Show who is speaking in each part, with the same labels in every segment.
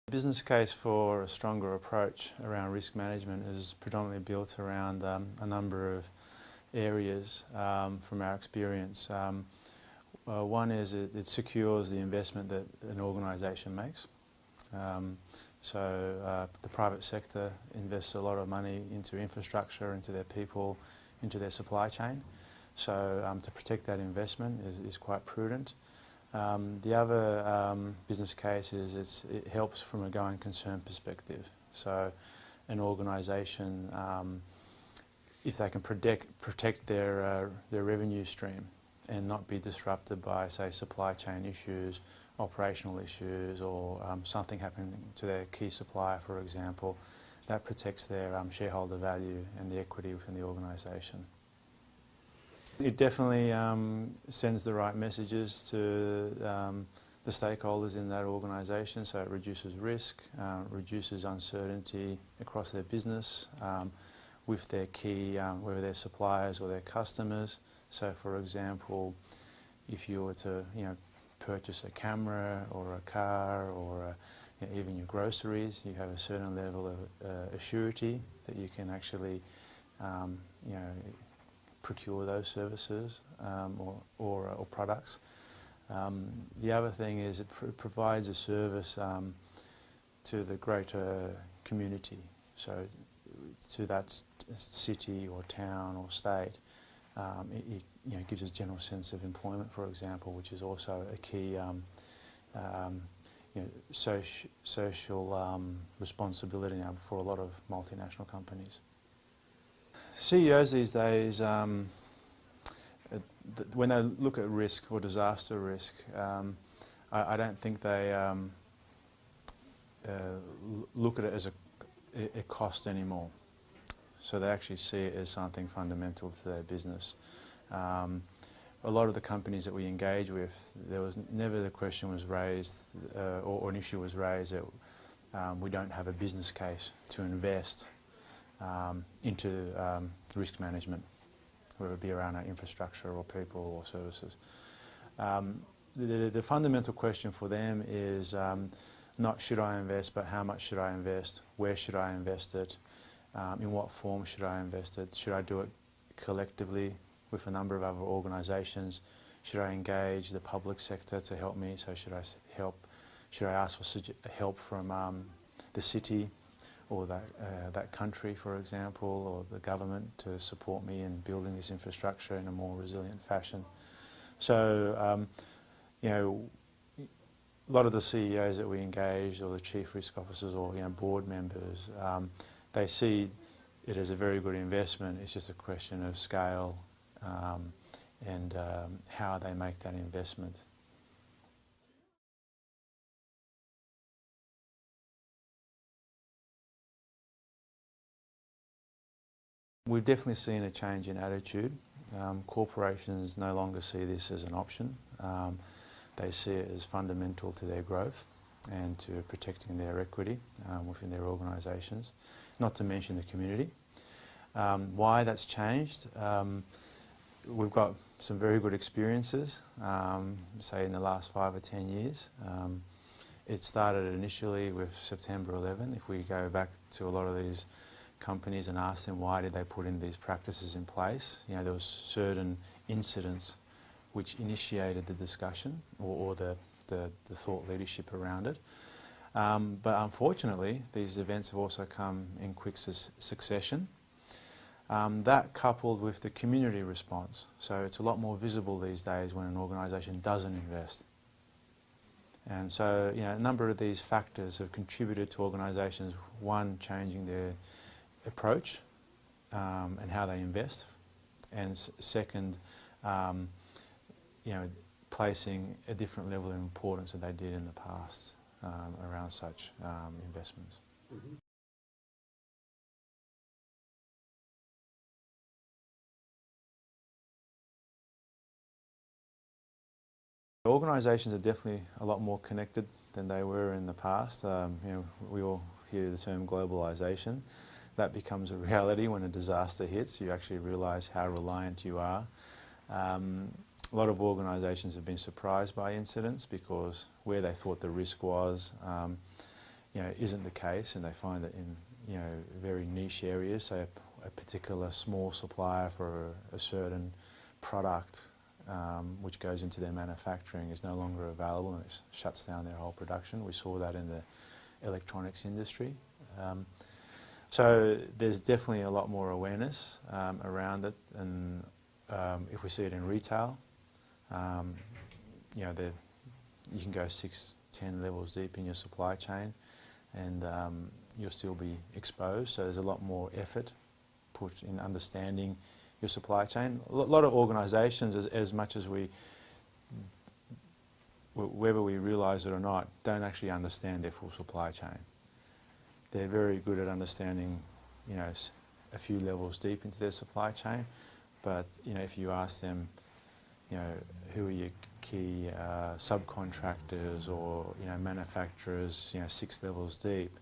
Speaker 1: The business case for a stronger approach around risk management is predominantly built around a number of areas from our experience. One is it secures the investment that an organisation makes. The private sector invests a lot of money into infrastructure, into their people, into their supply chain. So to protect that investment is quite prudent. The other business case is it helps from a going concern perspective. So an organisation, if they can protect their revenue stream and not be disrupted by, say, supply chain issues, operational issues, or something happening to their key supplier, for example, that protects their shareholder value and the equity within the organisation. It definitely sends the right messages to the stakeholders in that organisation, so it reduces risk, reduces uncertainty across their business with their key, whether they're suppliers or their customers. So, for example, if you were to purchase a camera or a car or even your groceries, you have a certain level of surety that you can actually procure those services or products. The other thing is it provides a service to the greater community, so to that city or town or state. It gives a general sense of employment, for example, which is also a key social responsibility now for a lot of multinational companies. CEOs these days, when they look at risk or disaster risk, I don't think they look at it as a cost anymore. So they actually see it as something fundamental to their business. A lot of the companies that we engage with, there was never the question was raised or an issue was raised that we don't have a business case to invest into risk management, whether it be around our infrastructure or people or services. The fundamental question for them is not should I invest, but how much should I invest, where should I invest it, in what form should I invest it, should I do it collectively with a number of other organisations, should I engage the public sector to help me, so should I ask for help from the city or that country, for example, or the government to support me in building this infrastructure in a more resilient fashion. So, a lot of the CEOs that we engage, or the chief risk officers, or board members, they see it as a very good investment. It's just a question of scale and how they make that investment. We've definitely seen a change in attitude. Corporations no longer see this as an option. They see it as fundamental to their growth and to protecting their equity within their organisations, not to mention the community. Why that's changed? We've got some very good experiences, say in the last 5 or 10 years. It started initially with September 11. If we go back to a lot of these companies and ask them why did they put in these practices in place, there was certain incidents which initiated the discussion or the thought leadership around it. But unfortunately, these events have also come in quick succession. That coupled with the community response, so it's a lot more visible these days when an organisation doesn't invest. And so, a number of these factors have contributed to organisations, one, changing their approach and how they invest, and second, placing a different level of importance than they did in the past around such investments. Mm-hmm. Organisations are definitely a lot more connected than they were in the past. We all hear the term globalisation. That becomes a reality when a disaster hits. You actually realise how reliant you are. A lot of organisations have been surprised by incidents because where they thought the risk was, isn't the case, and they find that in very niche areas, say a particular small supplier for a certain product which goes into their manufacturing is no longer available, and it shuts down their whole production. We saw that in the electronics industry. So there's definitely a lot more awareness around it, and if we see it in retail, you can go 6, 10 levels deep in your supply chain, and you'll still be exposed. So there's a lot more effort put in understanding your supply chain. A lot of organisations, as much as whether we realise it or not, don't actually understand their full supply chain. They're very good at understanding, a few levels deep into their supply chain, but if you ask them, who are your key subcontractors or manufacturers, 6 levels deep,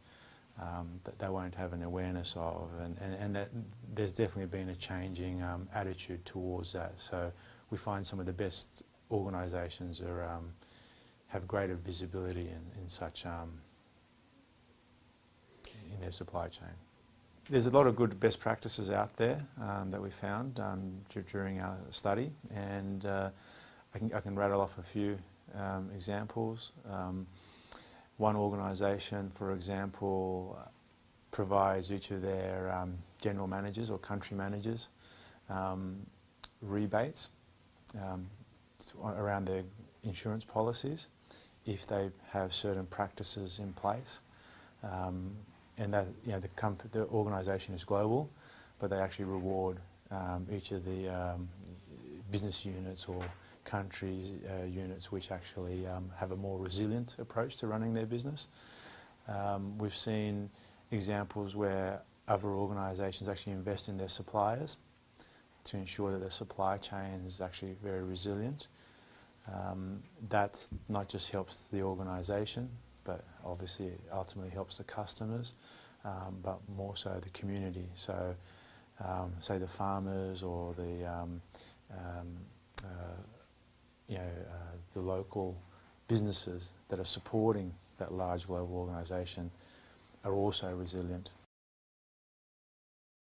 Speaker 1: that they won't have an awareness of, and that there's definitely been a changing attitude towards that. So we find some of the best organisations have greater visibility in such in their supply chain. There's a lot of good best practices out there that we found during our study, and I can rattle off a few examples. One organisation, for example, provides each of their general managers or country managers rebates around their insurance policies if they have certain practices in place. And that the organisation is global, but they actually reward each of the business units or countries units which actually have a more resilient approach to running their business. We've seen examples where other organisations actually invest in their suppliers to ensure that their supply chain is actually very resilient. That not just helps the organisation, but obviously it ultimately helps the customers, but more so the community. So, say the farmers or the local businesses that are supporting that large global organisation are also resilient.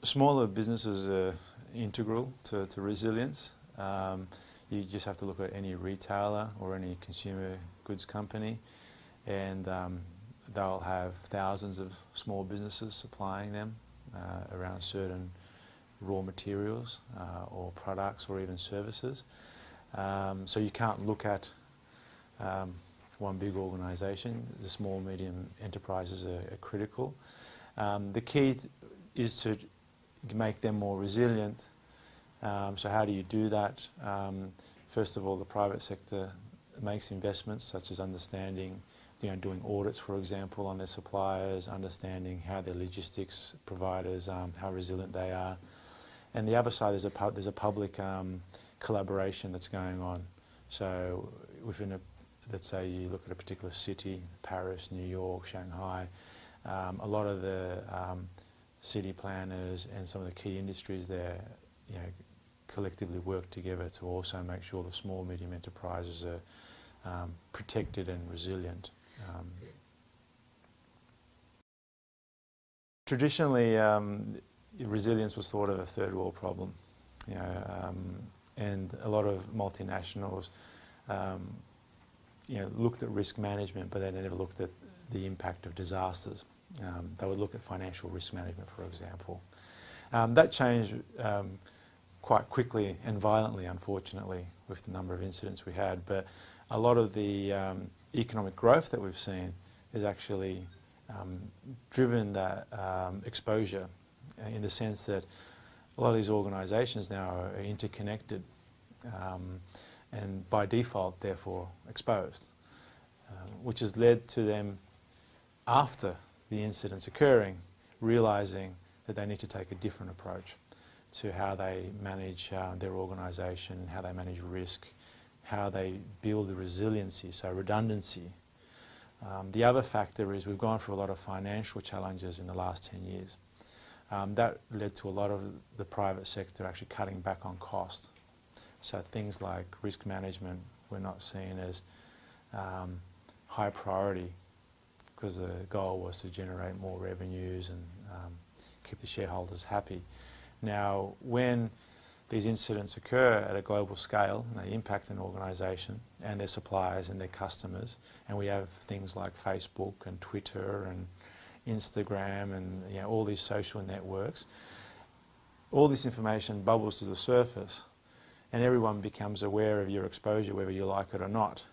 Speaker 1: Smaller businesses are integral to resilience. You just have to look at any retailer or any consumer goods company, and they'll have thousands of small businesses supplying them around certain raw materials or products or even services. So you can't look at one big organisation. The small, medium enterprises are critical. The key is to make them more resilient. So how do you do that? First of all, the private sector makes investments such as understanding, doing audits, for example, on their suppliers, understanding how their logistics providers, how resilient they are. And the other side, there's a public collaboration that's going on. So within let's say you look at a particular city, Paris, New York, Shanghai, a lot of the city planners and some of the key industries there, collectively work together to also make sure the small, medium enterprises are protected and resilient. Traditionally, resilience was thought of a third world problem, and a lot of multinationals, looked at risk management, but they never looked at the impact of disasters. They would look at financial risk management, for example. That changed quite quickly and violently, unfortunately, with the number of incidents we had. But a lot of the economic growth that we've seen has actually driven that exposure, in the sense that a lot of these organisations now are interconnected and by default therefore exposed, which has led to them, after the incidents occurring, realising that they need to take a different approach to how they manage their organisation, how they manage risk, how they build the resiliency, so redundancy. The other factor is we've gone through a lot of financial challenges in the last 10 years. That led to a lot of the private sector actually cutting back on cost. So things like risk management were not seen as high priority because the goal was to generate more revenues and keep the shareholders happy. Now, when these incidents occur at a global scale, and they impact an organisation and their suppliers and their customers, and we have things like Facebook and Twitter and Instagram and all these social networks, all this information bubbles to the surface and everyone becomes aware of your exposure whether you like it or not.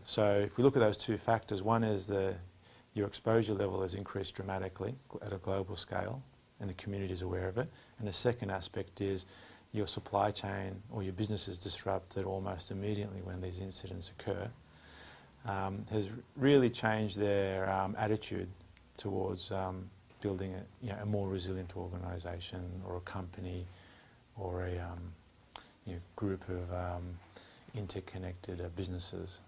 Speaker 1: So if we look at those two factors, one is your exposure level has increased dramatically at a global scale and the community is aware of it. And the second aspect is your supply chain or your business is disrupted almost immediately when these incidents occur. Has really changed their attitude towards building a more resilient organisation or a company or a group of interconnected businesses.